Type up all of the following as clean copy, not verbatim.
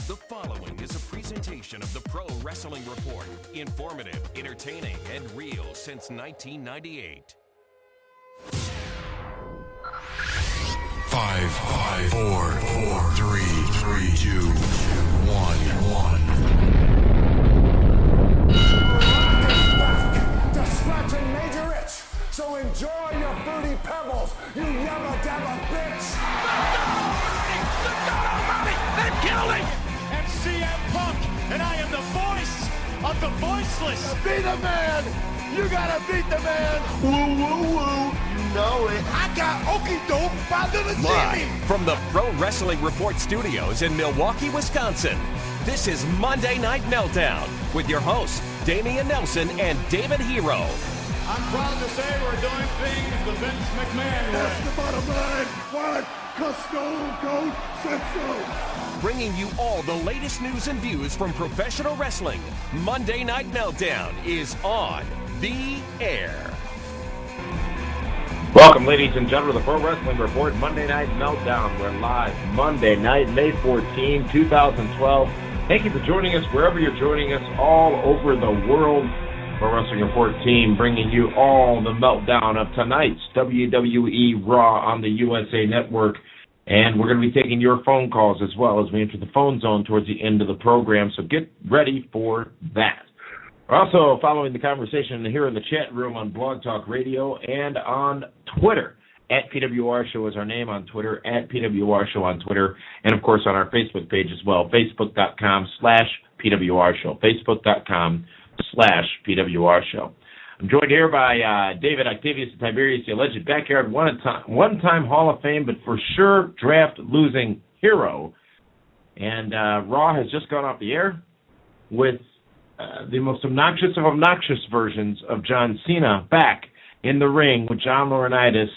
The following is a presentation of the Pro Wrestling Report. Informative, entertaining, and real since 1998. 5, 4, 3, 2, 1. To scratch and major itch. So enjoy your fruity pebbles, you yabba dabba bitch. They killed him! And CM Punk, and I am the voice of the voiceless. Be the man! You gotta beat the man! Woo, woo, woo! You know it. I got okey doke by the Live from the Pro Wrestling Report studios in Milwaukee, Wisconsin. This is Monday Night Meltdown with your hosts, Damian Nelson and David Hero. I'm proud to say we're doing things the Vince McMahon way. That's the bottom line. What? Cause Stone Cold said so. Bringing you all the latest news and views from professional wrestling. Monday Night Meltdown is on the air. Welcome, ladies and gentlemen, to the Pro Wrestling Report Monday Night Meltdown. We're live Monday night, May 14, 2012. Thank you for joining us wherever you're joining us all over the world. Pro Wrestling Report team bringing you all the meltdown of tonight's WWE Raw on the USA Network. And we're going to be taking your phone calls as well as we enter the phone zone towards the end of the program. So get ready for that. We're also following the conversation here in the chat room on Blog Talk Radio and on Twitter. At PWR Show is our name on Twitter, at PWR Show on Twitter, and, of course, on our Facebook page as well, facebook.com/PWR Show, facebook.com/PWR Show. I'm joined here by David Octavius Tiberius, the alleged backyard one-time Hall of Fame, but for sure draft-losing hero. And Raw has just gone off the air with the most obnoxious of obnoxious versions of John Cena back in the ring with John Laurinaitis,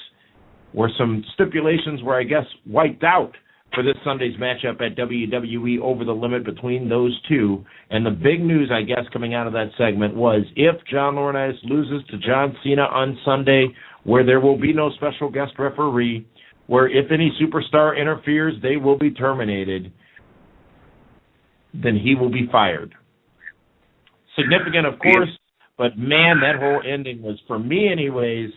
where some stipulations were, I guess, wiped out for this Sunday's matchup at WWE Over the Limit between those two. And the big news, I guess, coming out of that segment was if John Laurinaitis loses to John Cena on Sunday, where there will be no special guest referee, where if any superstar interferes, they will be terminated, then he will be fired. Significant, of course, but, man, that whole ending was, for me anyways,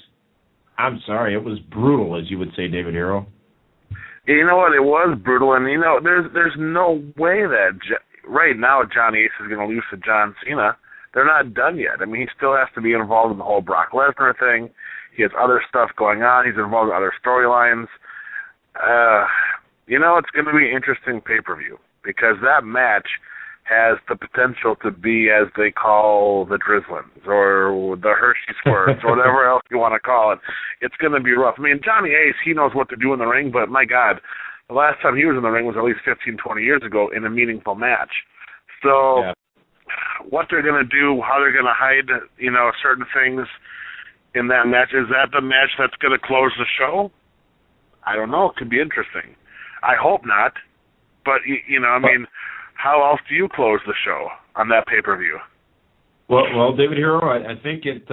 I'm sorry, it was brutal, as you would say, David Hero. You know what? It was brutal, and there's no way that right now Johnny Ace is going to lose to John Cena. They're not done yet. I mean, he still has to be involved in the whole Brock Lesnar thing. He has other stuff going on. He's involved in other storylines. It's going to be an interesting pay-per-view because that match has the potential to be, as they call the Drizzlins or the Hershey Squirts or whatever else you want to call it. It's going to be rough. I mean, Johnny Ace, he knows what to do in the ring, but my God, the last time he was in the ring was at least 15, 20 years ago in a meaningful match. So what they're going to do, how they're going to hide, certain things in that match, is that the match that's going to close the show? I don't know. It could be interesting. I hope not. But, how else do you close the show on that pay-per-view? Well, David Hero, I think it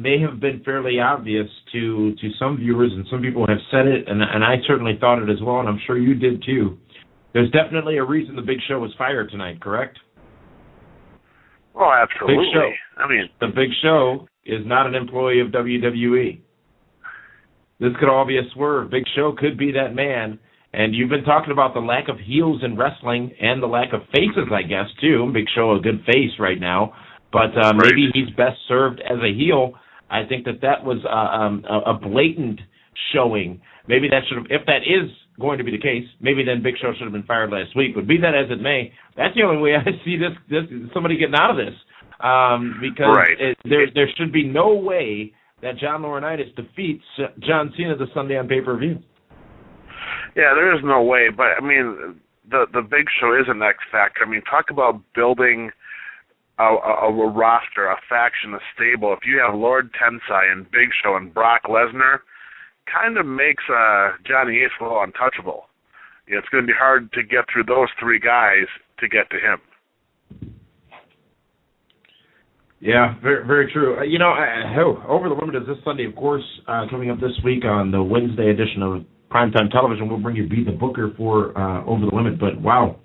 may have been fairly obvious to some viewers, and some people have said it, and I certainly thought it as well, and I'm sure you did too. There's definitely a reason the Big Show was fired tonight, correct? Oh, absolutely. Big Show. The Big Show is not an employee of WWE. This could all be a swerve. Big Show could be that man. And you've been talking about the lack of heels in wrestling and the lack of faces, I guess, too. Big Show, a good face right now. But maybe he's best served as a heel. I think that was a blatant showing. Maybe that should have, if that is going to be the case, maybe then Big Show should have been fired last week. But be that as it may, that's the only way I see this somebody getting out of this. Because there should be no way that John Laurinaitis defeats John Cena this Sunday on pay-per-view. Yeah, there is no way, but, the Big Show is an X factor. Talk about building a roster, a faction, a stable. If you have Lord Tensai and Big Show and Brock Lesnar, kind of makes Johnny Ace a little untouchable. It's going to be hard to get through those three guys to get to him. Yeah, very, very true. Over the Limit is this Sunday, of course, coming up this week on the Wednesday edition of Primetime Television. We'll bring you Beat the Booker for Over the Limit. But, wow,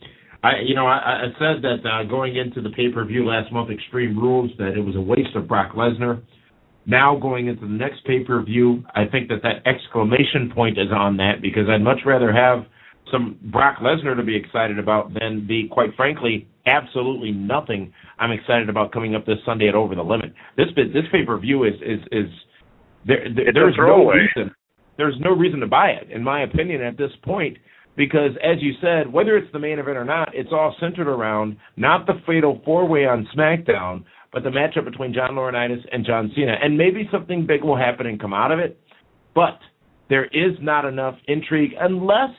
I said that going into the pay-per-view last month, Extreme Rules, that it was a waste of Brock Lesnar. Now going into the next pay-per-view, I think that exclamation point is on that, because I'd much rather have some Brock Lesnar to be excited about than the, quite frankly, absolutely nothing I'm excited about coming up this Sunday at Over the Limit. This pay-per-view there's no reason to buy it, in my opinion, at this point. Because, as you said, whether it's the main event or not, it's all centered around not the fatal four-way on SmackDown, but the matchup between John Laurinaitis and John Cena. And maybe something big will happen and come out of it, but there is not enough intrigue unless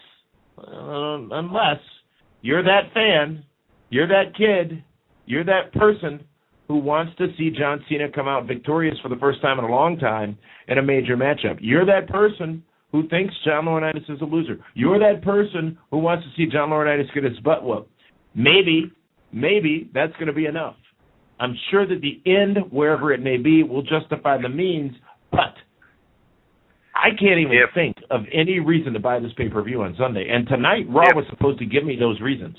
you're that fan, you're that kid, you're that person who wants to see John Cena come out victorious for the first time in a long time in a major matchup. You're that person who thinks John Laurinaitis is a loser. You're that person who wants to see John Laurinaitis get his butt whooped. Maybe that's going to be enough. I'm sure that the end, wherever it may be, will justify the means, but I can't even think of any reason to buy this pay-per-view on Sunday. And tonight, Raw was supposed to give me those reasons.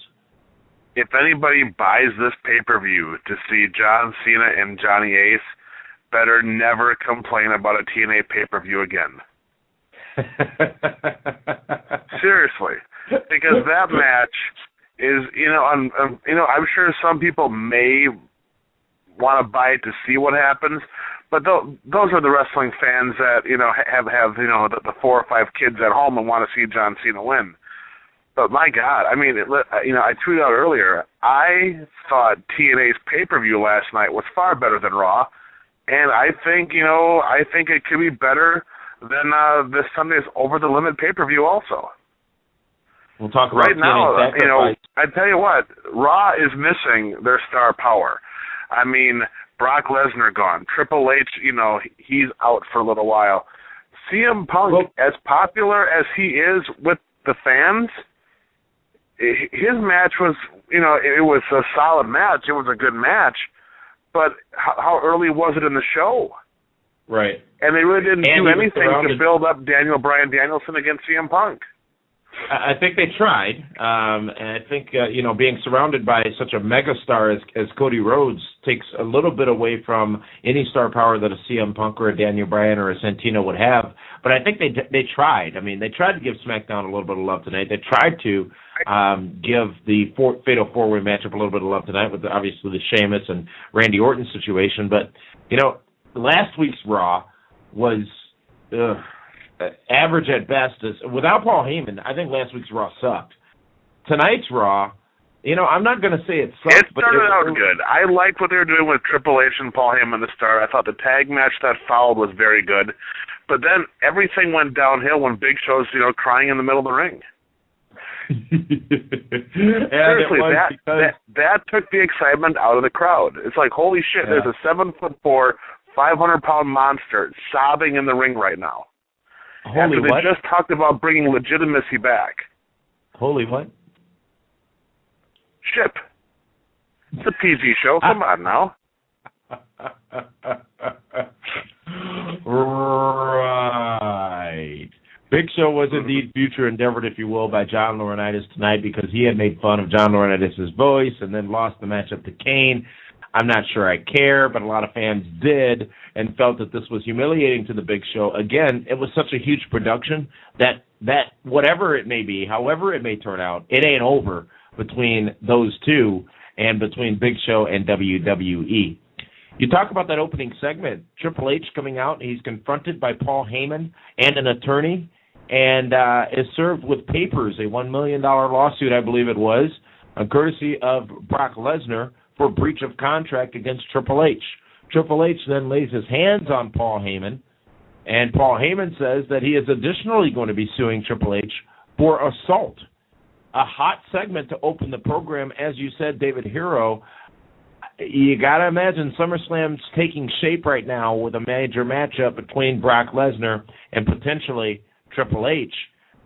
If anybody buys this pay-per-view to see John Cena and Johnny Ace, better never complain about a TNA pay-per-view again. Seriously, because that match is, I'm sure some people may want to buy it to see what happens, but those are the wrestling fans that have the 4 or 5 kids at home and want to see John Cena win. But my God, I tweeted out earlier, I thought TNA's pay-per-view last night was far better than Raw, and I think it could be better than this Sunday's Over the Limit pay-per-view also. We'll talk about right now. I tell you what, Raw is missing their star power. I mean, Brock Lesnar gone, Triple H, he's out for a little while. CM Punk, as popular as he is with the fans, his match was, it was a solid match. It was a good match, but how early was it in the show? Right. And they really didn't do anything to build up Daniel Bryan Danielson against CM Punk. I think they tried, and I think being surrounded by such a megastar as Cody Rhodes takes a little bit away from any star power that a CM Punk or a Daniel Bryan or a Santino would have. But I think they tried. I mean, they tried to give SmackDown a little bit of love tonight. They tried to give the fatal four-way matchup a little bit of love tonight with obviously the Sheamus and Randy Orton situation. But last week's Raw was average at best. Without Paul Heyman, I think last week's Raw sucked. Tonight's Raw, I'm not going to say it sucked. It started out good. I liked what they were doing with Triple H and Paul Heyman to start. I thought the tag match that followed was very good. But then everything went downhill when Big Show's, crying in the middle of the ring. Seriously, that took the excitement out of the crowd. It's like, holy shit, there's a 7'4", 500-pound monster sobbing in the ring right now. Holy what? They just talked about bringing legitimacy back. Holy what? Ship. It's a PG show. Come on now. Right. Big Show was indeed future endeavored, if you will, by John Laurinaitis tonight because he had made fun of John Laurinaitis' voice and then lost the matchup to Kane. I'm not sure I care, but a lot of fans did and felt that this was humiliating to the Big Show. Again, it was such a huge production that whatever it may be, however it may turn out, it ain't over between those two and between Big Show and WWE. You talk about that opening segment, Triple H coming out, he's confronted by Paul Heyman and an attorney and is served with papers, a $1 million lawsuit, I believe it was, courtesy of Brock Lesnar for breach of contract against Triple H. Triple H then lays his hands on Paul Heyman, and Paul Heyman says that he is additionally going to be suing Triple H for assault. A hot segment to open the program, as you said, David Hero. You got to imagine SummerSlam's taking shape right now with a major matchup between Brock Lesnar and potentially Triple H.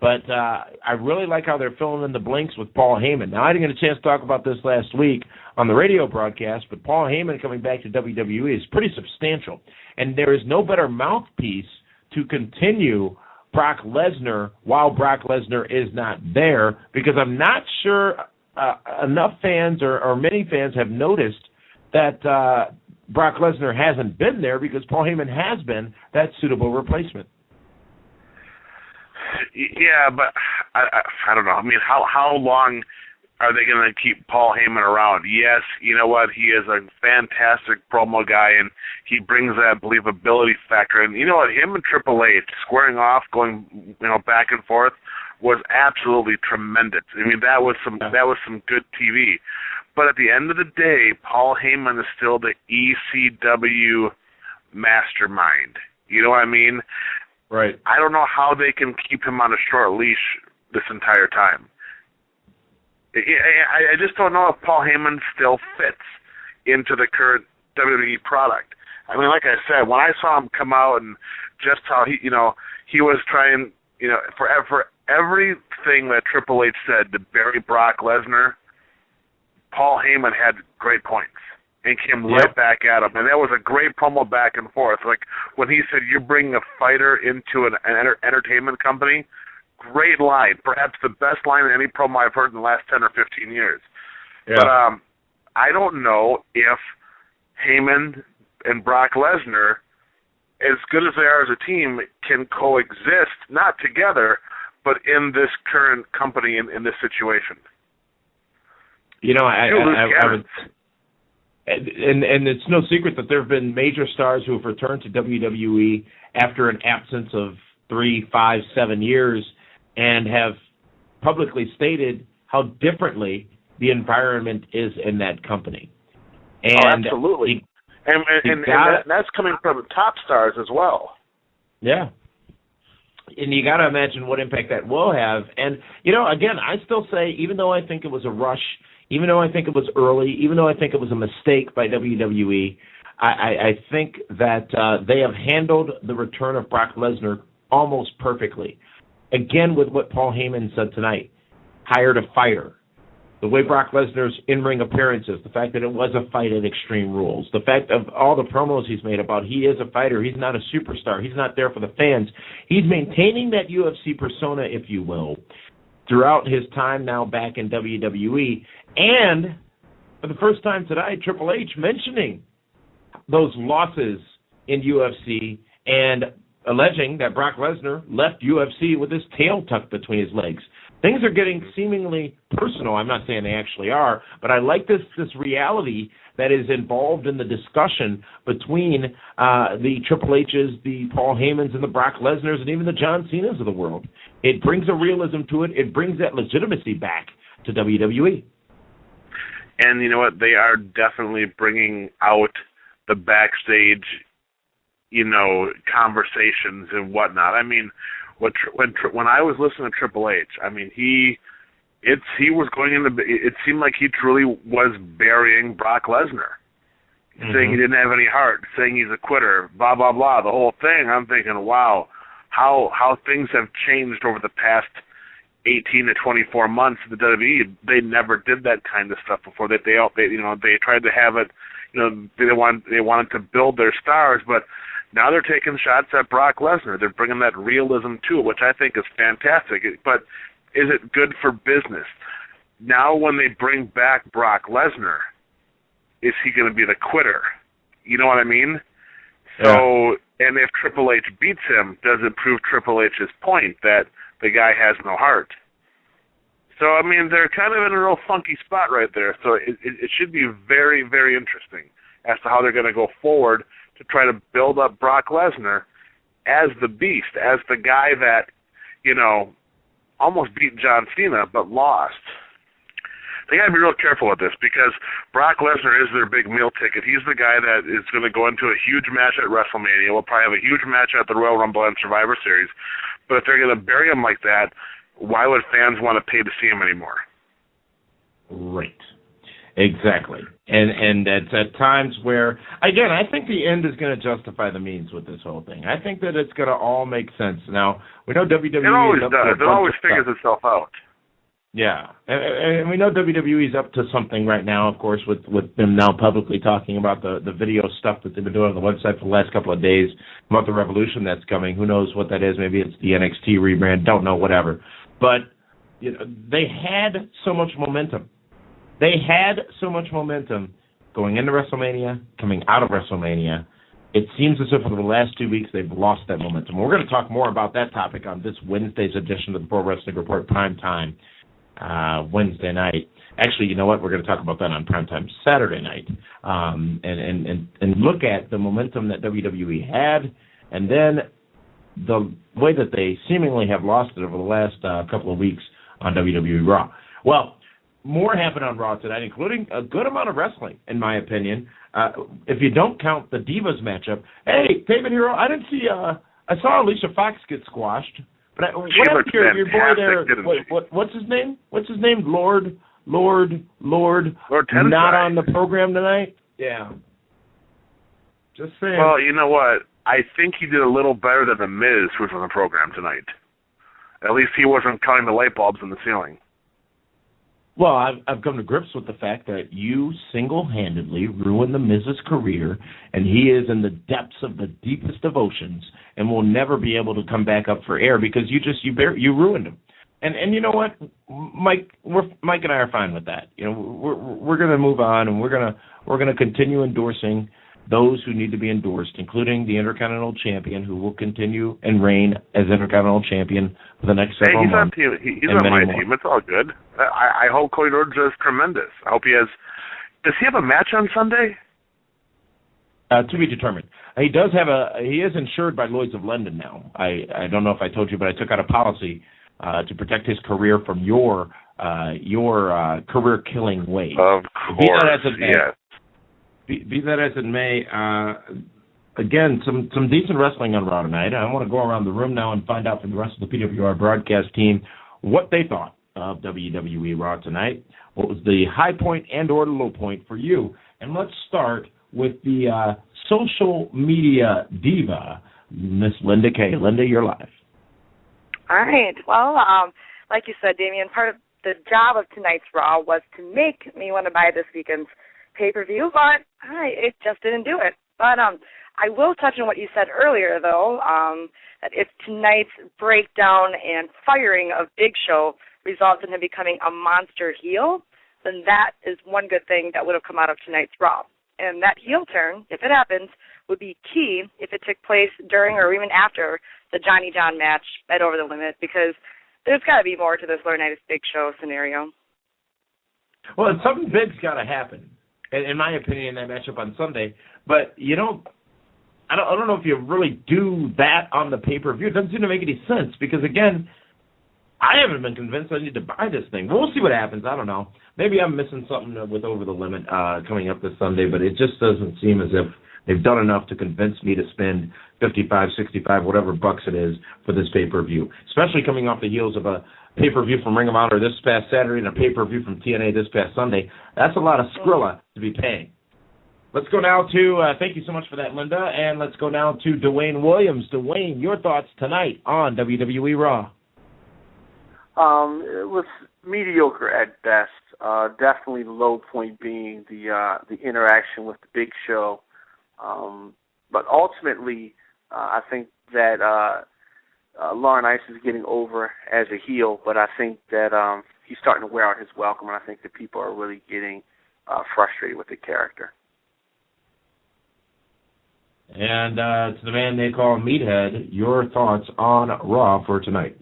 But I really like how they're filling in the blanks with Paul Heyman. Now, I didn't get a chance to talk about this last week on the radio broadcast, but Paul Heyman coming back to WWE is pretty substantial. And there is no better mouthpiece to continue Brock Lesnar while Brock Lesnar is not there, because I'm not sure enough fans or many fans have noticed that Brock Lesnar hasn't been there because Paul Heyman has been that suitable replacement. Yeah, but I don't know. I mean, how long are they going to keep Paul Heyman around? Yes, you know what? He is a fantastic promo guy, and he brings that believability factor. And you know what? Him and Triple H squaring off, going back and forth, was absolutely tremendous. I mean, that was some good TV. But at the end of the day, Paul Heyman is still the ECW mastermind. You know what I mean? Right. I don't know how they can keep him on a short leash this entire time. I just don't know if Paul Heyman still fits into the current WWE product. I mean, like I said, when I saw him come out and just how he was trying, for everything that Triple H said to bury Brock Lesnar, Paul Heyman had great points and came right back at him. And that was a great promo back and forth. Like when he said, "You're bringing a fighter into an entertainment company," great line. Perhaps the best line in any promo I've heard in the last 10 or 15 years. Yeah. But I don't know if Heyman and Brock Lesnar, as good as they are as a team, can coexist, not together, but in this current company, in this situation. I would, and it's no secret that there have been major stars who have returned to WWE after an absence of 3, 5, 7 years and have publicly stated how differently the environment is in that company. And absolutely. And that's coming from top stars as well. Yeah. And you got to imagine what impact that will have. And, again, I still say, even though I think it was a rush, even though I think it was early, even though I think it was a mistake by WWE, I think that they have handled the return of Brock Lesnar almost perfectly. Again, with what Paul Heyman said tonight, hired a fighter. The way Brock Lesnar's in-ring appearances, the fact that it was a fight at Extreme Rules, the fact of all the promos he's made about he is a fighter, he's not a superstar, he's not there for the fans. He's maintaining that UFC persona, if you will, throughout his time now back in WWE. And for the first time today, Triple H mentioning those losses in UFC and alleging that Brock Lesnar left UFC with his tail tucked between his legs. Things are getting seemingly personal. I'm not saying they actually are, but I like this reality that is involved in the discussion between the Triple H's, the Paul Heymans, and the Brock Lesnars, and even the John Cenas of the world. It brings a realism to it. It brings that legitimacy back to WWE. And you know what? They are definitely bringing out the backstage, conversations and whatnot. I mean, when I was listening to Triple H, I mean, he was going into. It seemed like he truly was burying Brock Lesnar, saying he didn't have any heart, saying he's a quitter, blah blah blah. The whole thing. I'm thinking, wow, how things have changed over the past 18 to 24 months in the WWE. They never did that kind of stuff before. They tried to have it. They wanted to build their stars, but now they're taking shots at Brock Lesnar. They're bringing that realism to it, which I think is fantastic. But is it good for business? Now when they bring back Brock Lesnar, is he going to be the quitter? You know what I mean? Yeah. So, and if Triple H beats him, does it prove Triple H's point that the guy has no heart? So, I mean, they're kind of in a real funky spot right there. So it should be very, very interesting as to how they're going to go forward to try to build up Brock Lesnar as the beast, as the guy that, almost beat John Cena but lost. They got to be real careful with this because Brock Lesnar is their big meal ticket. He's the guy that is going to go into a huge match at WrestleMania. We'll probably have a huge match at the Royal Rumble and Survivor Series. But if they're going to bury him like that, why would fans want to pay to see him anymore? Right. Exactly. And it's at times where, again, I think the end is going to justify the means with this whole thing. I think that it's going to all make sense. Now, we know WWE... It always does. It always figures itself out. Yeah. And we know WWE's up to something right now, of course, with them now publicly talking about the video stuff that they've been doing on the website for the last couple of days about the revolution that's coming. Who knows what that is? Maybe it's the NXT rebrand. Don't know, whatever. But they had so much momentum They had so much momentum going into WrestleMania, coming out of WrestleMania. It seems as if over the last 2 weeks they've lost that momentum. We're going to talk more about that topic on this Wednesday's edition of the Pro Wrestling Report Primetime Wednesday night. Actually, you know what? We're going to talk about that on Primetime Saturday night and look at the momentum that WWE had and then the way that they seemingly have lost it over the last couple of weeks on WWE Raw. Well, more happened on Raw tonight, including a good amount of wrestling, in my opinion. If you don't count the Divas matchup. Hey, David Hero, I didn't see. I saw Alicia Fox get squashed, but what happened to your boy there? What's his name? What's his name? Lord not on the program tonight? Yeah. Just saying. Well, you know what? I think he did a little better than The Miz, who's on the program tonight. At least he wasn't counting the light bulbs in the ceiling. Well, I've come to grips with the fact that you single-handedly ruined The Miz's career, and he is in the depths of the deepest of oceans and will never be able to come back up for air because you ruined him. And you know what, Mike and I are fine with that. You know, we're going to move on, and we're going to continue endorsing those who need to be endorsed, including the Intercontinental Champion, who will continue and reign as Intercontinental Champion for the next several months. He's on my team. It's all good. I hope Cody Rhodes is tremendous. I hope he has. Does he have a match on Sunday? To be determined. He is insured by Lloyd's of London now. I don't know if I told you, but I took out a policy to protect his career from your career-killing ways. Of course, yes. Be that as it may, again, some decent wrestling on Raw tonight. I want to go around the room now and find out from the rest of the PWR broadcast team what they thought of WWE Raw tonight. What was the high point and or the low point for you? And let's start with the social media diva, Miss Linda Kay. Linda, you're live. All right. Well, like you said, Damian, part of the job of tonight's Raw was to make me want to buy this weekend's pay-per-view, but it just didn't do it. But I will touch on what you said earlier, though, that if tonight's breakdown and firing of Big Show results in him becoming a monster heel, then that is one good thing that would have come out of tonight's Raw. And that heel turn, if it happens, would be key if it took place during or even after the Johnny John match at Over the Limit, because there's got to be more to this Laurinaitis Big Show scenario. Well, something big's got to happen, in my opinion, in that matchup on Sunday. But I don't know if you really do that on the pay-per-view. It doesn't seem to make any sense because, again, I haven't been convinced I need to buy this thing. We'll see what happens. I don't know. Maybe I'm missing something with Over the Limit coming up this Sunday, but it just doesn't seem as if they've done enough to convince me to spend $55, $65, whatever bucks it is for this pay-per-view, especially coming off the heels of a pay-per-view from Ring of Honor this past Saturday and a pay-per-view from TNA this past Sunday. That's a lot of Skrilla to be paying. Let's go now to, thank you so much for that, Linda, and let's go now to Dwayne Williams. Dwayne, your thoughts tonight on WWE Raw. It was mediocre at best. Definitely the low point being the interaction with the Big Show. But ultimately, I think that Laurinaitis is getting over as a heel, but I think that he's starting to wear out his welcome, and I think that people are really getting frustrated with the character. And to the man they call Meathead, your thoughts on Raw for tonight.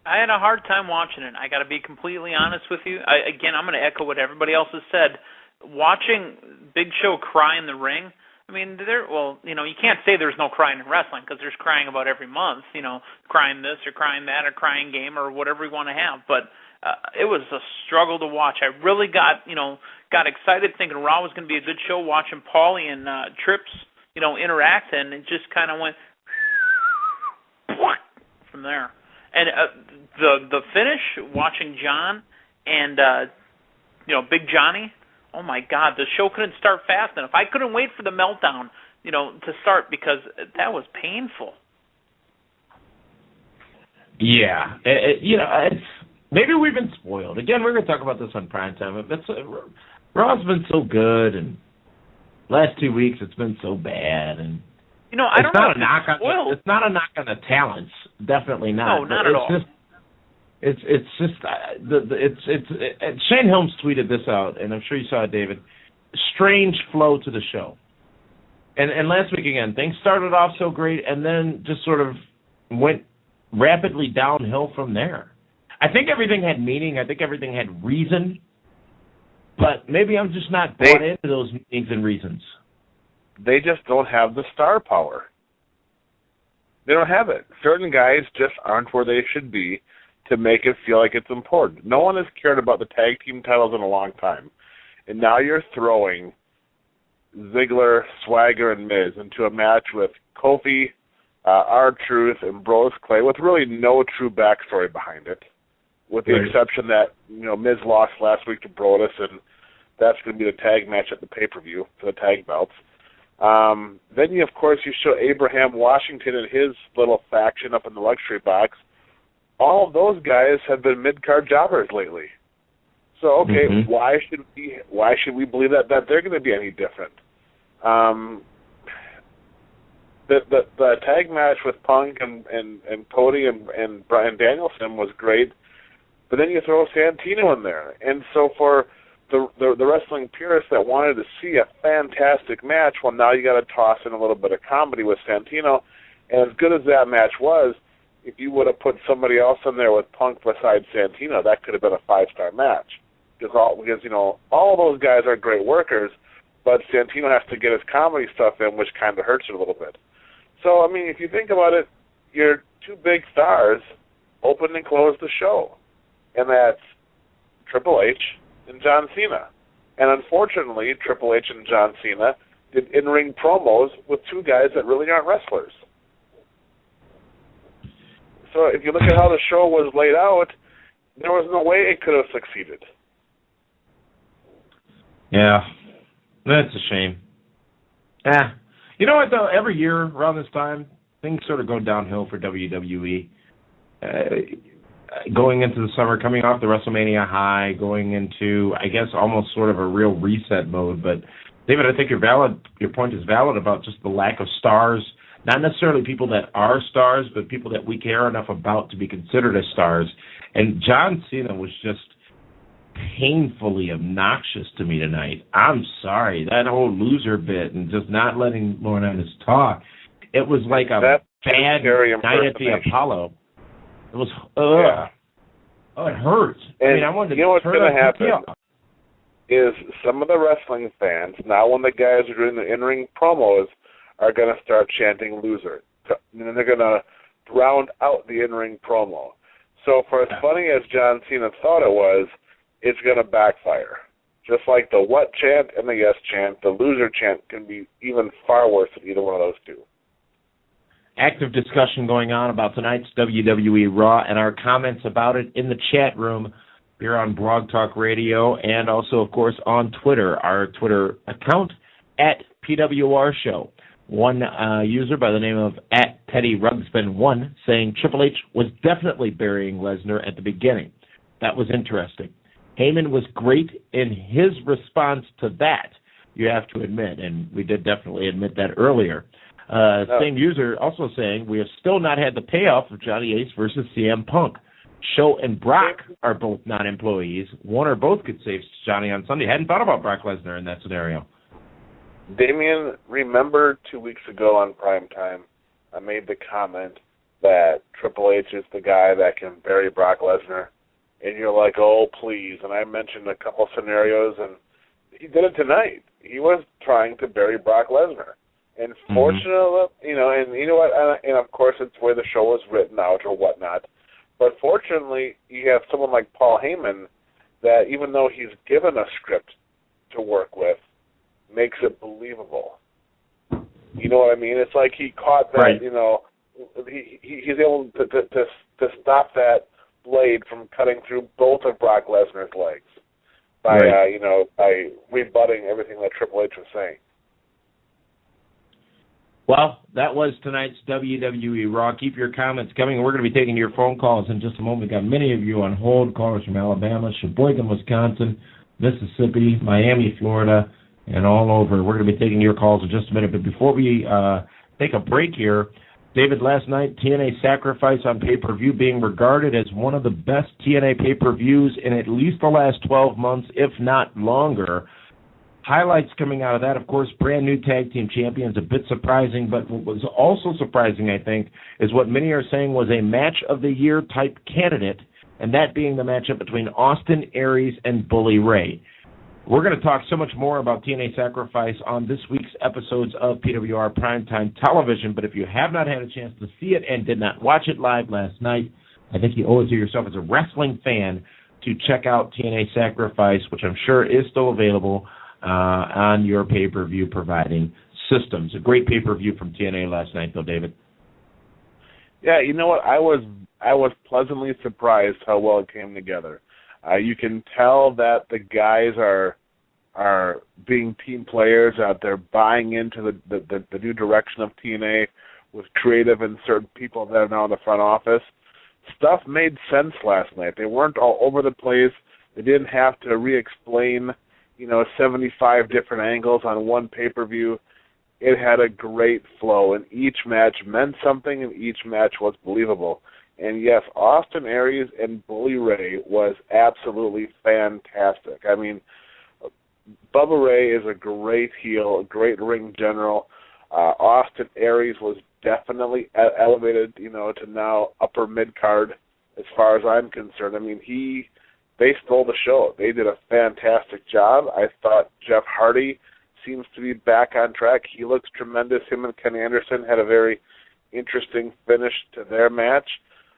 I had a hard time watching it. I got to be completely honest with you. I'm going to echo what everybody else has said. Watching Big Show cry in the ring, I mean, you can't say there's no crying in wrestling because there's crying about every month, crying this or crying that or crying game or whatever you want to have. But it was a struggle to watch. I really got excited thinking Raw was going to be a good show, watching Paulie and Trips, interact, and it just kind of went from there. And the finish, watching John and Big Johnny, oh my God, the show couldn't start fast enough. I couldn't wait for the meltdown, to start because that was painful. Yeah, maybe we've been spoiled. Again, we're going to talk about this on primetime. Raw's been so good, and last 2 weeks it's been so bad, and I don't know if it's spoiled. It's not a knock on the talents. Definitely not. No, not at all. It's just Shane Helms tweeted this out, and I'm sure you saw it, David. Strange flow to the show. And last week again, things started off so great, and then just sort of went rapidly downhill from there. I think everything had meaning. I think everything had reason. But maybe I'm just not bought into those meanings and reasons. They just don't have the star power. They don't have it. Certain guys just aren't where they should be to make it feel like it's important. No one has cared about the tag team titles in a long time. And now you're throwing Ziggler, Swagger, and Miz into a match with Kofi, R-Truth, and Brodus Clay with really no true backstory behind it, with the exception that Miz lost last week to Brodus, and that's going to be the tag match at the pay-per-view for the tag belts. Then, you show Abraham Washington and his little faction up in the luxury box. All of those guys have been mid-card jobbers lately. So, okay, why should we believe that they're going to be any different? The tag match with Punk and Cody and Bryan Danielson was great, but then you throw Santino in there, and so for the wrestling purists that wanted to see a fantastic match, well, now you got to toss in a little bit of comedy with Santino, and as good as that match was, if you would have put somebody else in there with Punk besides Santino, that could have been a 5-star match. Because all of those guys are great workers, but Santino has to get his comedy stuff in, which kind of hurts it a little bit. So, I mean, if you think about it, your two big stars opened and closed the show, and that's Triple H and John Cena. And unfortunately, Triple H and John Cena did in-ring promos with two guys that really aren't wrestlers. So if you look at how the show was laid out, there was no way it could have succeeded. Yeah, that's a shame. You know what, though? Every year around this time, things sort of go downhill for WWE. Going into the summer, coming off the WrestleMania high, going into, I guess, almost sort of a real reset mode. But, David, I think your point is valid about just the lack of stars, not necessarily people that are stars, but people that we care enough about to be considered as stars. And John Cena was just painfully obnoxious to me tonight. I'm sorry. That whole loser bit and just not letting Laurinaitis talk, it was like a bad night at the Apollo. It was, yeah. Oh, it hurts. And I wanted to what's going to happen is some of the wrestling fans, now when the guys are doing the in-ring promos, are going to start chanting loser. And then they're going to round out the in-ring promo. So for as funny as John Cena thought it was, it's going to backfire. Just like the what chant and the yes chant, the loser chant can be even far worse than either one of those two. Active discussion going on about tonight's WWE Raw and our comments about it in the chat room here on Blog Talk Radio and also, of course, on Twitter, our Twitter account at PWR Show. One user by the name of @TeddyRugsman1 saying Triple H was definitely burying Lesnar at the beginning. That was interesting. Heyman was great in his response to that, you have to admit, and we did definitely admit that earlier. Same user also saying we have still not had the payoff of Johnny Ace versus CM Punk. Show and Brock are both not employees. One or both could save Johnny on Sunday. Hadn't thought about Brock Lesnar in that scenario. Damien, remember 2 weeks ago on Primetime, I made the comment that Triple H is the guy that can bury Brock Lesnar, and you're like, oh, please. And I mentioned a couple scenarios, and he did it tonight. He was trying to bury Brock Lesnar. And fortunately, and of course it's where the show was written out or whatnot, but fortunately you have someone like Paul Heyman that even though he's given a script to work with, makes it believable. You know what I mean? It's like he caught that, right. He's able to stop that blade from cutting through both of Brock Lesnar's legs by, by rebutting everything that Triple H was saying. Well, that was tonight's WWE Raw. Keep your comments coming. We're going to be taking your phone calls in just a moment. We've got many of you on hold, callers from Alabama, Sheboygan, Wisconsin, Mississippi, Miami, Florida, and all over. We're going to be taking your calls in just a minute. But before we take a break here, David, last night, TNA Sacrifice on pay-per-view being regarded as one of the best TNA pay-per-views in at least the last 12 months, if not longer. Highlights coming out of that, of course, brand new tag team champions, a bit surprising, but what was also surprising, I think, is what many are saying was a match of the year type candidate, and that being the matchup between Austin Aries and Bully Ray. We're going to talk so much more about TNA Sacrifice on this week's episodes of PWR Primetime Television, but if you have not had a chance to see it and did not watch it live last night, I think you owe it to yourself as a wrestling fan to check out TNA Sacrifice, which I'm sure is still available on your pay-per-view providing systems. A great pay-per-view from TNA last night, though, David. Yeah, you know what? I was pleasantly surprised how well it came together. You can tell that the guys are being team players, out there buying into the new direction of TNA with creative and certain people that are now in the front office. Stuff made sense last night. They weren't all over the place. They didn't have to re-explain 75 different angles on one pay-per-view. It had a great flow, and each match meant something, and each match was believable. And yes, Austin Aries and Bully Ray was absolutely fantastic. I mean, Bubba Ray is a great heel, a great ring general. Austin Aries was definitely elevated, to now upper mid-card as far as I'm concerned. I mean, they stole the show. They did a fantastic job. I thought Jeff Hardy seems to be back on track. He looks tremendous. Him and Ken Anderson had a very interesting finish to their match.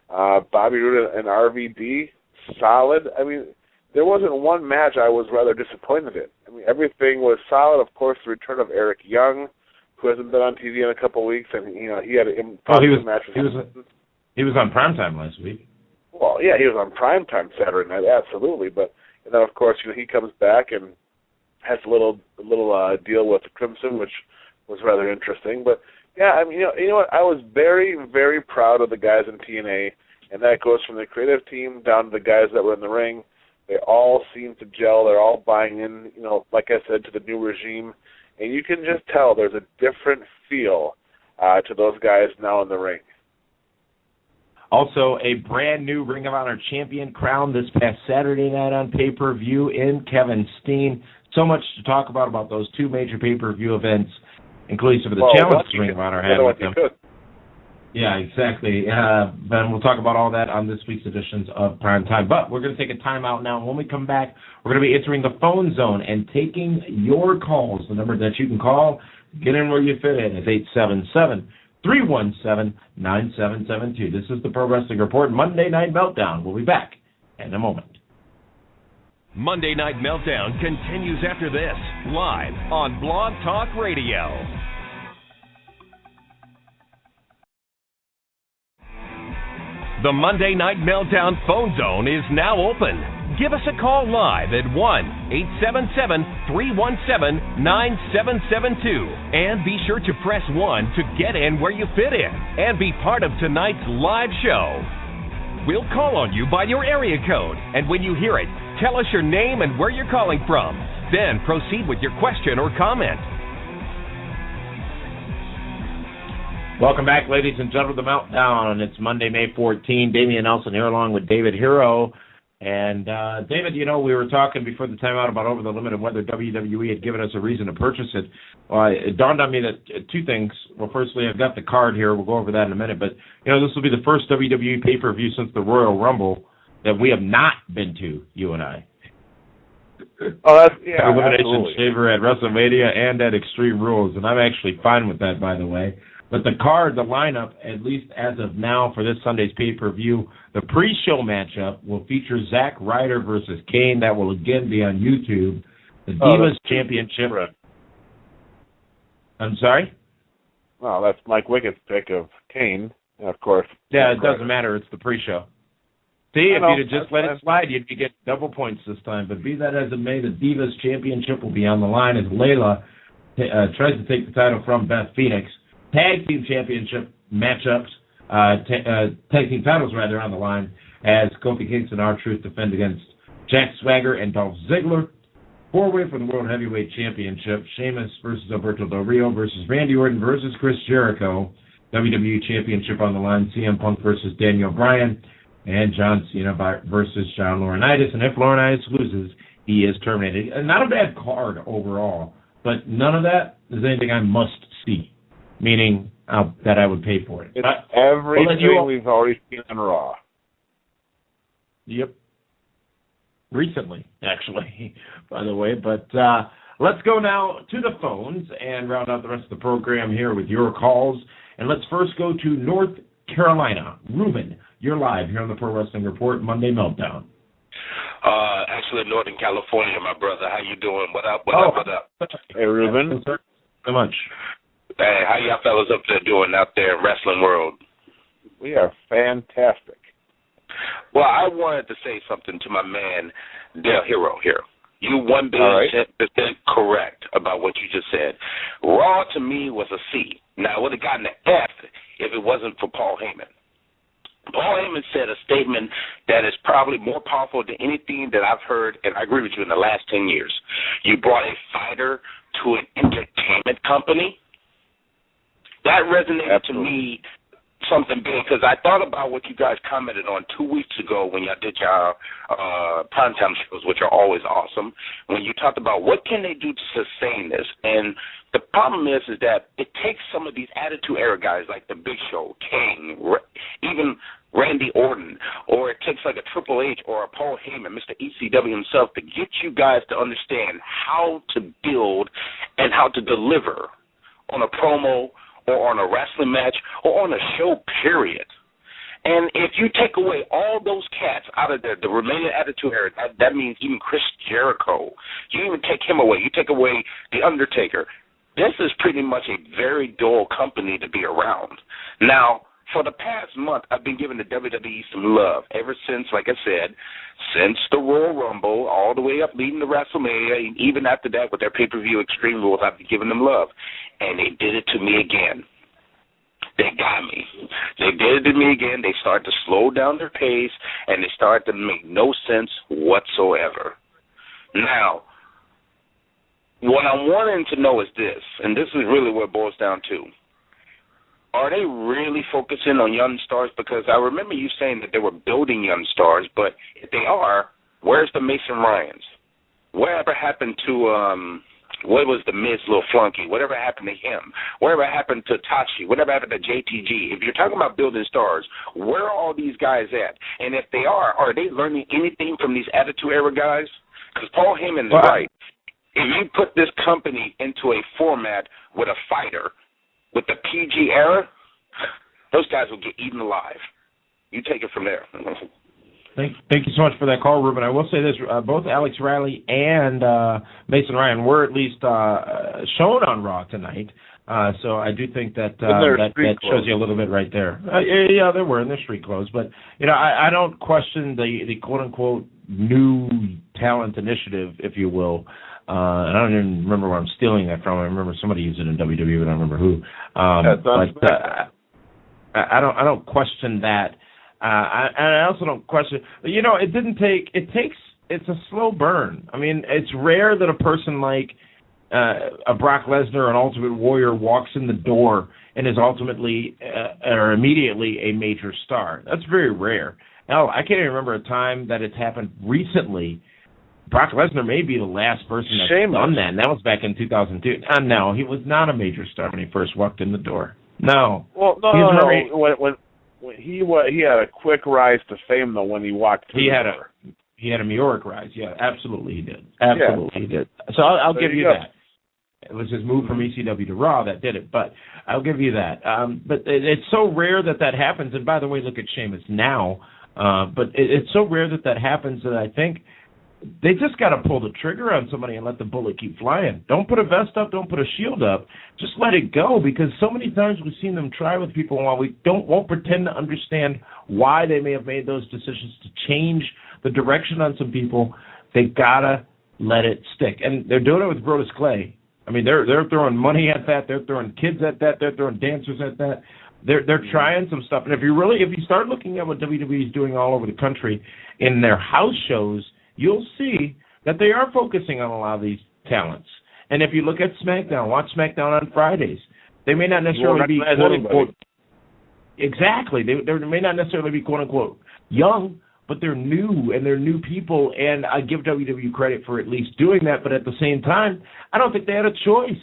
Bobby Roode and RVD, solid. I mean, there wasn't one match I was rather disappointed in. I mean, everything was solid. Of course, the return of Eric Young, who hasn't been on TV in a couple of weeks, and he had an impressive match. He was on Primetime last week. Well, yeah, he was on Primetime Saturday night, absolutely. But then, of course, he comes back and has a little deal with Crimson, which was rather interesting. But yeah, I mean, you know what? I was very, very proud of the guys in TNA, and that goes from the creative team down to the guys that were in the ring. They all seem to gel. They're all buying in, like I said, to the new regime. And you can just tell there's a different feel to those guys now in the ring. Also, a brand new Ring of Honor champion crowned this past Saturday night on pay-per-view in Kevin Steen. So much to talk about those two major pay-per-view events, including some of the challenges Ring of Honor had with them. Yeah, exactly. Ben, we'll talk about all that on this week's editions of Prime Time. But we're going to take a time out now. And when we come back, we're going to be entering the phone zone and taking your calls. The number that you can call, get in where you fit in, is 877-317-9772. This is the Pro Wrestling Report, Monday Night Meltdown. We'll be back in a moment. Monday Night Meltdown continues after this, live on Blog Talk Radio. The Monday Night Meltdown phone zone is now open. Give us a call live at 1-877-317-9772. And be sure to press 1 to get in where you fit in and be part of tonight's live show. We'll call on you by your area code, and when you hear it, tell us your name and where you're calling from. Then proceed with your question or comment. Welcome back, ladies and gentlemen, to the Meltdown. It's Monday, May 14. Damian Nelson here along with David Hero. And, David, we were talking before the timeout about Over the Limit and whether WWE had given us a reason to purchase it. It dawned on me that two things. Well, firstly, I've got the card here. We'll go over that in a minute. But, this will be the first WWE pay-per-view since the Royal Rumble that we have not been to, you and I. Oh, that's, yeah, Elimination Chamber at WrestleMania and at Extreme Rules. And I'm actually fine with that, by the way. But the card, the lineup, at least as of now for this Sunday's pay-per-view, the pre-show matchup will feature Zack Ryder versus Kane. That will again be on YouTube. The Divas Championship. Right. I'm sorry? Well, that's Mike Wickett's pick of Kane, of course. Yeah, it doesn't matter. It's the pre-show. See, if you'd have just let it slide, you'd get double points this time. But be that as it may, the Divas Championship will be on the line as Layla tries to take the title from Beth Phoenix. Tag Team Championship matchups, tag team titles rather, on the line as Kofi Kingston and R-Truth defend against Jack Swagger and Dolph Ziggler. Four-way for the World Heavyweight Championship, Sheamus versus Alberto Del Rio versus Randy Orton versus Chris Jericho. WWE Championship on the line, CM Punk versus Daniel Bryan, and John Cena versus John Laurinaitis. And if Laurinaitis loses, he is terminated. Not a bad card overall, but none of that is anything I must see, meaning that I would pay for it. It's everything we've already seen on Raw. Yep. Recently, actually, by the way. But let's go now to the phones and round out the rest of the program here with your calls. And let's first go to North Carolina. Ruben, you're live here on the Pro Wrestling Report, Monday Meltdown. Actually, Northern California, my brother. How you doing? What up? What up? Hey, Ruben. Thank you so much. Hey, how y'all fellas up there doing out there in wrestling world? We are fantastic. Well, I wanted to say something to my man, Del Hero here. You 1,000,000,000% correct about what you just said. Raw to me was a C. Now, it would have gotten an F if it wasn't for Paul Heyman. Paul Heyman said a statement that is probably more powerful than anything that I've heard, and I agree with you, in the last 10 years. You brought a fighter to an entertainment company. That resonated to me something big, because I thought about what you guys commented on 2 weeks ago when y'all did your primetime shows, which are always awesome, when you talked about what can they do to sustain this. And the problem is that it takes some of these Attitude Era guys like the Big Show, Kane, even Randy Orton, or it takes like a Triple H or a Paul Heyman, Mr. ECW himself, to get you guys to understand how to build and how to deliver on a promo or on a wrestling match or on a show, period. And if you take away all those cats out of the remaining Attitude Era, that means even Chris Jericho, you even take him away, you take away The Undertaker, this is pretty much a very dull company to be around. Now, for the past month, I've been giving the WWE some love ever since, like I said, since the Royal Rumble, all the way up leading to WrestleMania, and even after that with their pay-per-view Extreme Rules, I've been giving them love. And they did it to me again. They got me. They did it to me again. They started to slow down their pace, and they started to make no sense whatsoever. Now, what I'm wanting to know is this, and this is really what it boils down to. Are they really focusing on young stars? Because I remember you saying that they were building young stars, but if they are, where's the Mason Ryans? Whatever happened to, what was the Miz little flunky? Whatever happened to him? Whatever happened to Tachi? Whatever happened to JTG? If you're talking about building stars, where are all these guys at? And if they are they learning anything from these Attitude Era guys? Because Paul Heyman is right. If you put this company into a format with a fighter, with the PG era, those guys will get eaten alive. You take it from there. Thank you so much for that call, Ruben. I will say this, both Alex Riley and Mason Ryan were at least shown on Raw tonight. So I do think that that shows you a little bit right there. Yeah, they were in their street clothes. But, I don't question the quote-unquote new talent initiative, if you will. And I don't even remember where I'm stealing that from. I remember somebody used it in WWE, but I don't remember who. I don't question that. I also don't question. It's a slow burn. I mean, it's rare that a person like a Brock Lesnar or an Ultimate Warrior walks in the door and is ultimately or immediately a major star. That's very rare. Now, I can't even remember a time that it's happened recently. Brock Lesnar may be the last person that's done that, and that was back in 2002. No, he was not a major star when he first walked in the door. No. Well, no. When he had a quick rise to fame, though, when he walked through the door. He had a meteoric rise. Yeah, absolutely he did. Absolutely he did. So I'll give you that. It was his move from ECW to Raw that did it, but I'll give you that. But it's so rare that happens. And by the way, look at Sheamus now. But it's so rare that happens that I think they just got to pull the trigger on somebody and let the bullet keep flying. Don't put a vest up. Don't put a shield up. Just let it go, because so many times we've seen them try with people, and while we won't pretend to understand why they may have made those decisions to change the direction on some people, they got to let it stick. And they're doing it with Brodus Clay. I mean, they're throwing money at that. They're throwing kids at that. They're throwing dancers at that. They're trying some stuff. And if you start looking at what WWE is doing all over the country in their house shows, you'll see that they are focusing on a lot of these talents. And if you look at SmackDown, watch SmackDown on Fridays. They may not necessarily be quote-unquote Exactly. They may not necessarily be quote unquote young, but they're new and they're new people. And I give WWE credit for at least doing that. But at the same time, I don't think they had a choice.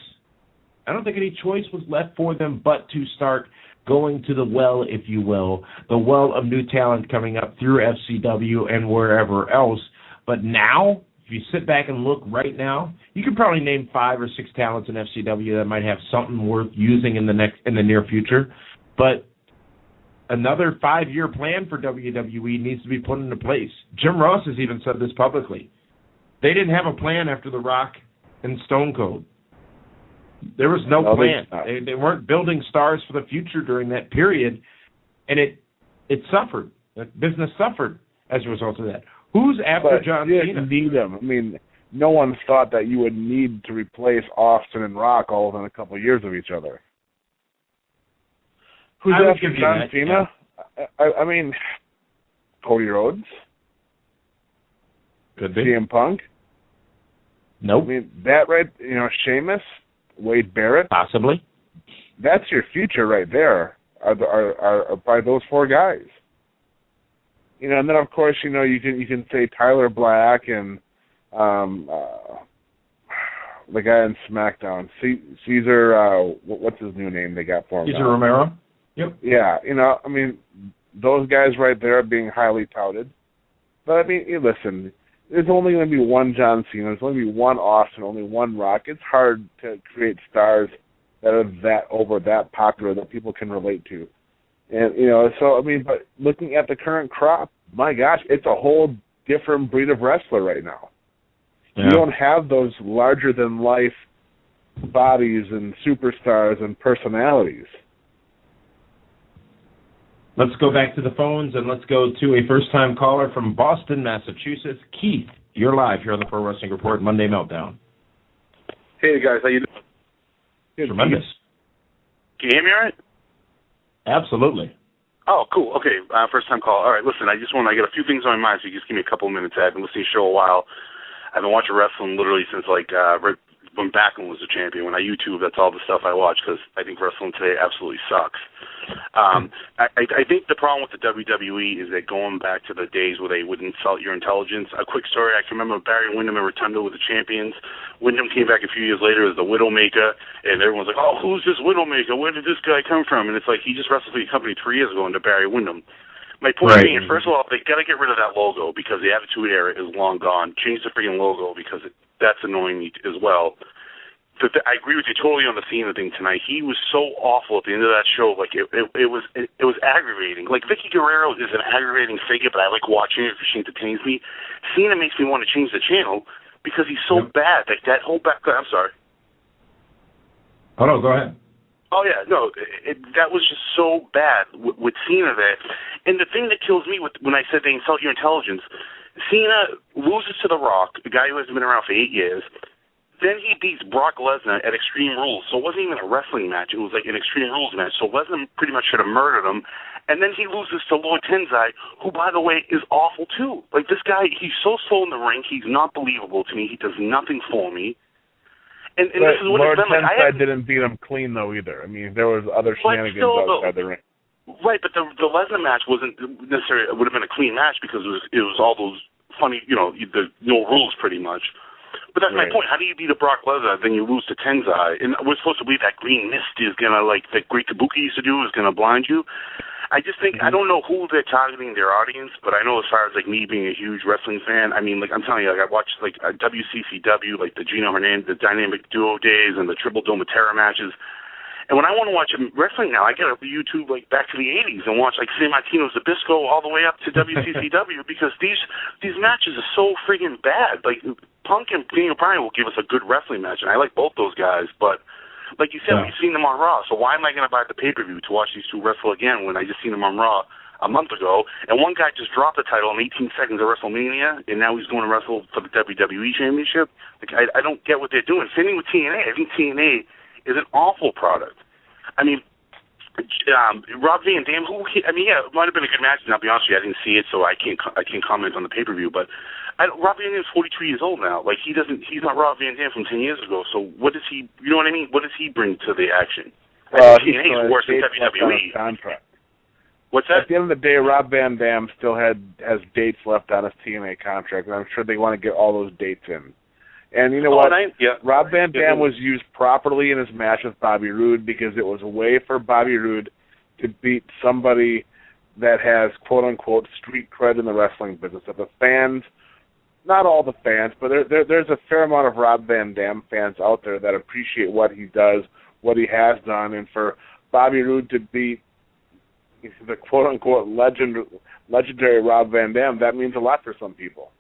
I don't think any choice was left for them but to start going to the well, if you will, the well of new talent coming up through FCW and wherever else. But now, if you sit back and look right now, you can probably name 5 or 6 talents in FCW that might have something worth using in the near future. But another 5-year plan for WWE needs to be put into place. Jim Ross has even said this publicly. They didn't have a plan after The Rock and Stone Cold. There was no plan. They weren't building stars for the future during that period, and it suffered. The business suffered as a result of that. Who's after John Cena? You didn't need them. I mean, no one thought that you would need to replace Austin and Rock all within a couple of years of each other. Who's after John Cena? Yeah. I mean, Cody Rhodes? Could be. CM Punk? Nope. I mean, that right, Sheamus? Wade Barrett? Possibly. That's your future right there, are by those 4 guys. And then, of course, you can say Tyler Black and the guy on SmackDown, Caesar, what's his new name they got for him? Caesar Romero? Yep. Yeah, I mean, those guys right there are being highly touted. But, I mean, listen, there's only going to be one John Cena, there's only going to be one Austin, only one Rock. It's hard to create stars that are that popular that people can relate to. And, so, I mean, but looking at the current crop, my gosh, it's a whole different breed of wrestler right now. Yeah. You don't have those larger-than-life bodies and superstars and personalities. Let's go back to the phones, and let's go to a first-time caller from Boston, Massachusetts. Keith, you're live here on the Pro Wrestling Report Monday Meltdown. Hey, guys. How you doing? Good, tremendous. Can you hear me all right? Absolutely. Oh, cool. Okay, first-time call. All right, listen, I got a few things on my mind, so you just give me a couple of minutes. I've been listening to the show a while. I've been watching wrestling literally since, right when Backlund was the champion. When I YouTube, that's all the stuff I watch because I think wrestling today absolutely sucks. I think the problem with the WWE is that going back to the days where they would insult your intelligence. A quick story, I can remember Barry Windham and Rotundo were the champions. Windham came back a few years later as the Widowmaker, and everyone's like, oh, who's this Widowmaker? Where did this guy come from? And it's like, he just wrestled for your company 3 years ago under Barry Windham. My point being, first of all, they got to get rid of that logo because the Attitude Era is long gone. Change the freaking logo because that's annoying me as well. I agree with you totally on the Cena thing tonight. He was so awful at the end of that show. Like it was aggravating. Like Vicky Guerrero is an aggravating figure, but I like watching it because she entertains me. Cena makes me want to change the channel because he's so bad. Like that whole back. I'm sorry. Oh no, go ahead. Oh yeah, no, that was just so bad with Cena there. And the thing that kills me when I said they insult your intelligence, Cena loses to The Rock, a guy who hasn't been around for 8 years. Then he beats Brock Lesnar at Extreme Rules. So it wasn't even a wrestling match. It was like an Extreme Rules match. So Lesnar pretty much should have murdered him. And then he loses to Lord Tensai, who, by the way, is awful too. Like this guy, he's so slow in the ring. He's not believable to me. He does nothing for me. And this is what Lord it's been like. Tensai didn't beat him clean, though, either. I mean, there was other shenanigans outside the ring. Right, but the Lesnar match wasn't necessarily, it would have been a clean match because it was all those funny, the no rules pretty much. But that's my point. How do you beat a Brock Lesnar, then you lose to Tensai? And we're supposed to believe that green mist is going to, like the Great Kabuki used to do, is going to blind you. I just think, I don't know who they're targeting their audience, but I know as far as, like, me being a huge wrestling fan, I mean, like, I'm telling you, like, I watched, like, WCCW, like, the Gino Hernandez, the Dynamic Duo days, and the Triple Dome of Terror matches. And when I want to watch wrestling now, I get up to YouTube, like, back to the 80s and watch, like, San Martino Zbyszko all the way up to WCCW because these matches are so friggin' bad. Like, Punk and Daniel Bryan will give us a good wrestling match, and I like both those guys, but like you said, we've seen them on Raw, so why am I going to buy the pay-per-view to watch these two wrestle again when I just seen them on Raw a month ago? And one guy just dropped the title in 18 seconds at WrestleMania, and now he's going to wrestle for the WWE Championship. Like, I don't get what they're doing. Same thing with TNA. I think TNA is an awful product. I mean, Rob Van Dam, it might have been a good match, and I'll be honest with you, I didn't see it, so I can't comment on the pay-per-view, but Rob Van Dam is 42 years old now. Like, he's not Rob Van Dam from 10 years ago, so what does he, you know what I mean? What does he bring to the action? TNA is worse than WWE. Contract. What's that? At the end of the day, Rob Van Dam still has dates left on his TNA contract, and I'm sure they want to get all those dates in. And you know what? Rob Van Dam was used properly in his match with Bobby Roode because it was a way for Bobby Roode to beat somebody that has quote-unquote street cred in the wrestling business. That the fans, not all the fans, but there's a fair amount of Rob Van Dam fans out there that appreciate what he does, what he has done, and for Bobby Roode to beat the quote-unquote legendary Rob Van Dam, that means a lot for some people.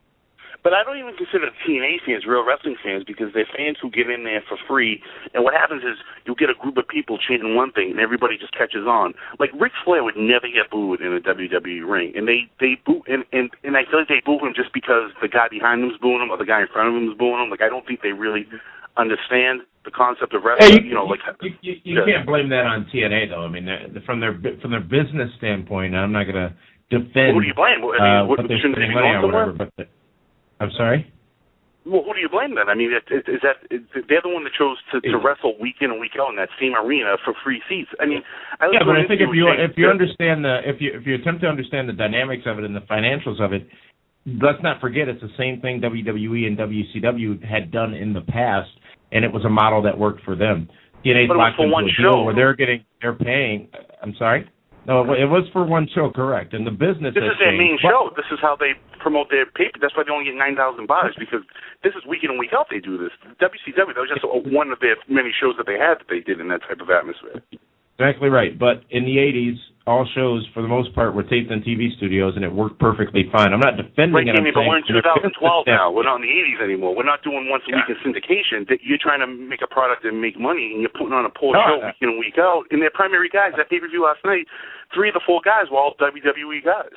But I don't even consider TNA fans real wrestling fans because they're fans who get in there for free. And what happens is you'll get a group of people chanting one thing and everybody just catches on. Like Ric Flair would never get booed in a WWE ring. And they boo and I feel like they boo him just because the guy behind him is booing him or the guy in front of him is booing him. Like I don't think they really understand the concept of wrestling. You can't blame that on TNA though. I mean, from their business standpoint, I'm not going to defend. Who do you blame? I mean, shouldn't they be going somewhere? I'm sorry? Well, who do you blame then? I mean, they're the one that chose to wrestle week in and week out in that same arena for free seats. I mean, but I think if you understand if you attempt to understand the dynamics of it and the financials of it, let's not forget it's the same thing WWE and WCW had done in the past, and it was a model that worked for them. TNA's locked into a deal where they're paying. I'm sorry. No, it was for one show, correct. And the business. This is their main show. This is how they promote their paper. That's why they only get 9,000 buys because this is week in and week out. They do this. WCW, that was just one of their many shows that they had that they did in that type of atmosphere. Exactly right. But in the 80s, all shows for the most part were taped in TV studios, and it worked perfectly fine. I'm not defending it. But we're in 2012 now. We're not in the 80s anymore. We're not doing once a week in syndication. You're trying to make a product and make money, and you're putting on a poor show week in and week out. And their primary guys, that pay-per-view last night, 3 of the 4 guys were all WWE guys.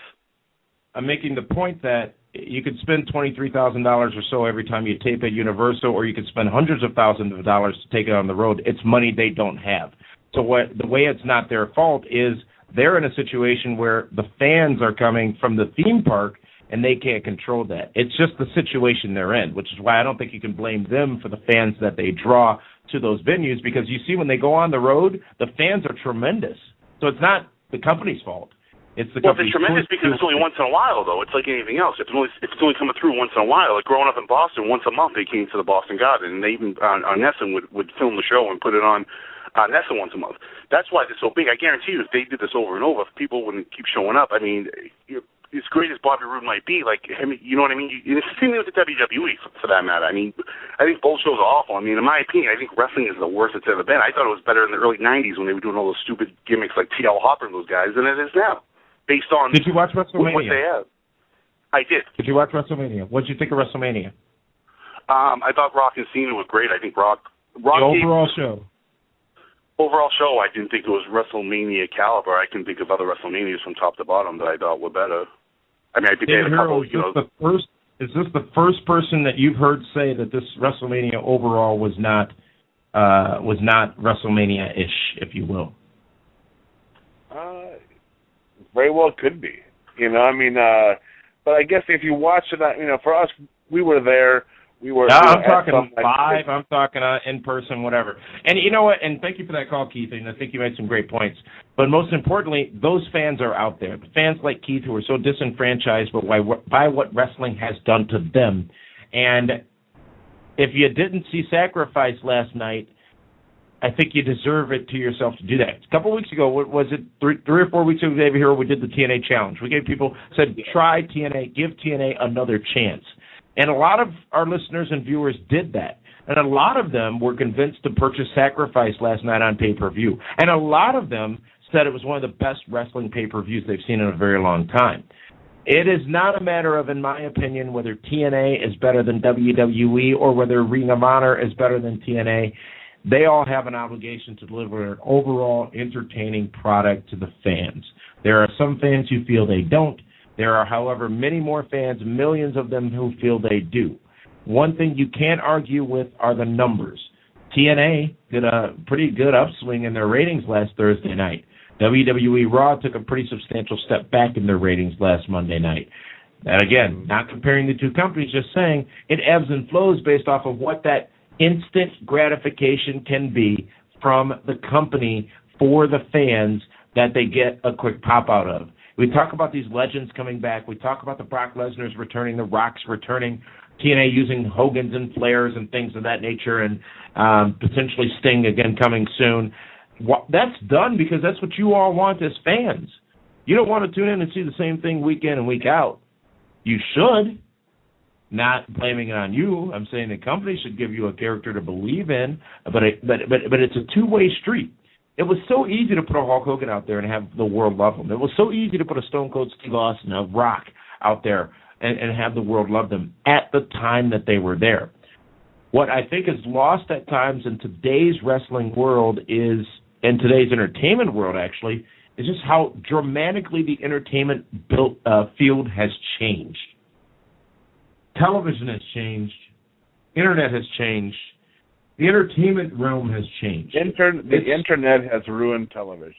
I'm making the point that you could spend $23,000 or so every time you tape at Universal, or you could spend hundreds of thousands of dollars to take it on the road. It's money they don't have. So the way it's not their fault is they're in a situation where the fans are coming from the theme park and they can't control that. It's just the situation they're in, which is why I don't think you can blame them for the fans that they draw to those venues, because you see when they go on the road, the fans are tremendous. So it's not the company's fault. It's the company's it's tremendous because it's only once in a while, though. It's like anything else. If it's only coming through once in a while, like growing up in Boston, once a month they came to the Boston Garden, and they even on Nesson would film the show and put it on Nesson once a month. That's why they're so big. I guarantee you, if they did this over and over, people wouldn't keep showing up. I mean, as great as Bobby Roode might be, like, I mean, you know what I mean? It's the same thing with the WWE, for that matter. I mean, I think both shows are awful. I mean, in my opinion, I think wrestling is the worst it's ever been. I thought it was better in the early 90s when they were doing all those stupid gimmicks like T.L. Hopper and those guys than it is now, based on Did you watch WrestleMania? What they have. I did. Did you watch WrestleMania? What did you think of WrestleMania? I thought Rock and Cena was great. I think Rock the overall show. Overall show, I didn't think it was WrestleMania caliber. I can think of other WrestleManias from top to bottom that I thought were better. I mean, I think they had a couple, Is this the first person that you've heard say that this WrestleMania overall was not WrestleMania-ish, if you will? Very well could be. You know, I mean, but I guess if you watch it, you know, for us, we were there. I'm talking live. I'm talking in person, whatever. And you know what? And thank you for that call, Keith. And I think you made some great points. But most importantly, those fans are out there. The fans like Keith who are so disenfranchised by what wrestling has done to them. And if you didn't see Sacrifice last night, I think you deserve it to yourself to do that. A couple of weeks ago, what was it, 3 or 4 weeks ago, David Hero, we did the TNA Challenge. We gave people, said, try TNA, give TNA another chance. And a lot of our listeners and viewers did that. And a lot of them were convinced to purchase Sacrifice last night on pay-per-view. And a lot of them said it was one of the best wrestling pay-per-views they've seen in a very long time. It is not a matter of, in my opinion, whether TNA is better than WWE or whether Ring of Honor is better than TNA. They all have an obligation to deliver an overall entertaining product to the fans. There are some fans who feel they don't. There are, however, many more fans, millions of them, who feel they do. One thing you can't argue with are the numbers. TNA did a pretty good upswing in their ratings last Thursday night. WWE Raw took a pretty substantial step back in their ratings last Monday night. And again, not comparing the two companies, just saying it ebbs and flows based off of what that instant gratification can be from the company for the fans that they get a quick pop out of. We talk about these legends coming back. We talk about the Brock Lesnar's returning, the Rock's returning, TNA using Hogan's and Flairs and things of that nature, and potentially Sting again coming soon. That's done because that's what you all want as fans. You don't want to tune in and see the same thing week in and week out. You should. Not blaming it on you. I'm saying the company should give you a character to believe in, but it's a two-way street. It was so easy to put a Hulk Hogan out there and have the world love him. It was so easy to put a Stone Cold Steve Austin, a Rock out there and have the world love them at the time that they were there. What I think is lost at times in today's wrestling world is, in today's entertainment world actually, is just how dramatically the entertainment field has changed. Television has changed. Internet has changed. The entertainment realm has changed. The Internet has ruined television.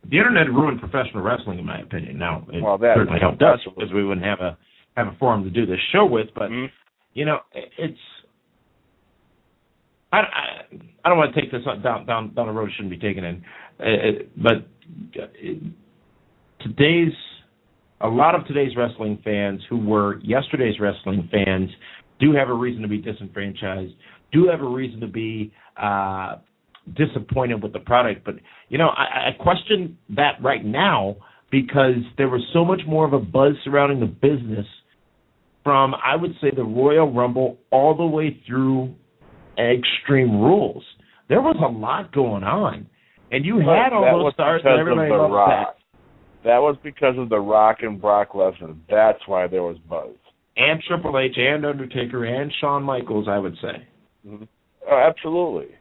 The Internet ruined professional wrestling, in my opinion. Now, it certainly helped us because we wouldn't have a forum to do this show with. But you know, it's I don't want to take this down a road it shouldn't be taken in. But a lot of today's wrestling fans who were yesterday's wrestling fans do have a reason to be disenfranchised, do have a reason to be disappointed with the product. But, you know, I question that right now because there was so much more of a buzz surrounding the business from, I would say, the Royal Rumble all the way through Extreme Rules. There was a lot going on. And you had all those stars and everybody loved that. That was because of The Rock and Brock Lesnar. That's why there was buzz. And Triple H and Undertaker and Shawn Michaels, I would say. Mm-hmm. Oh, absolutely.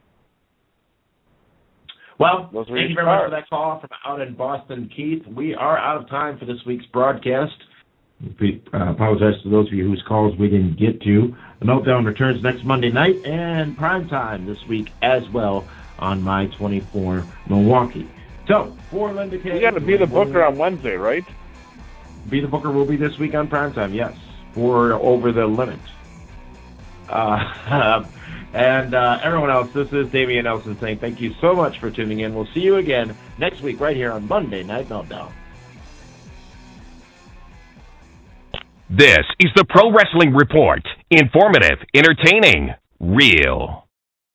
Well, thank you very much for that call from out in Boston, Keith. We are out of time for this week's broadcast. We apologize to those of you whose calls we didn't get to. The Meltdown returns next Monday night and primetime this week as well on My 24 Milwaukee. So, for Linda K. You got to be the booker on Wednesday, right? Be the Booker will be this week on primetime, yes, for Over the Limit. And everyone else, this is Damian Nelson saying thank you so much for tuning in. We'll see you again next week right here on Monday Night Meltdown. This is the Pro Wrestling Report. Informative, entertaining, real.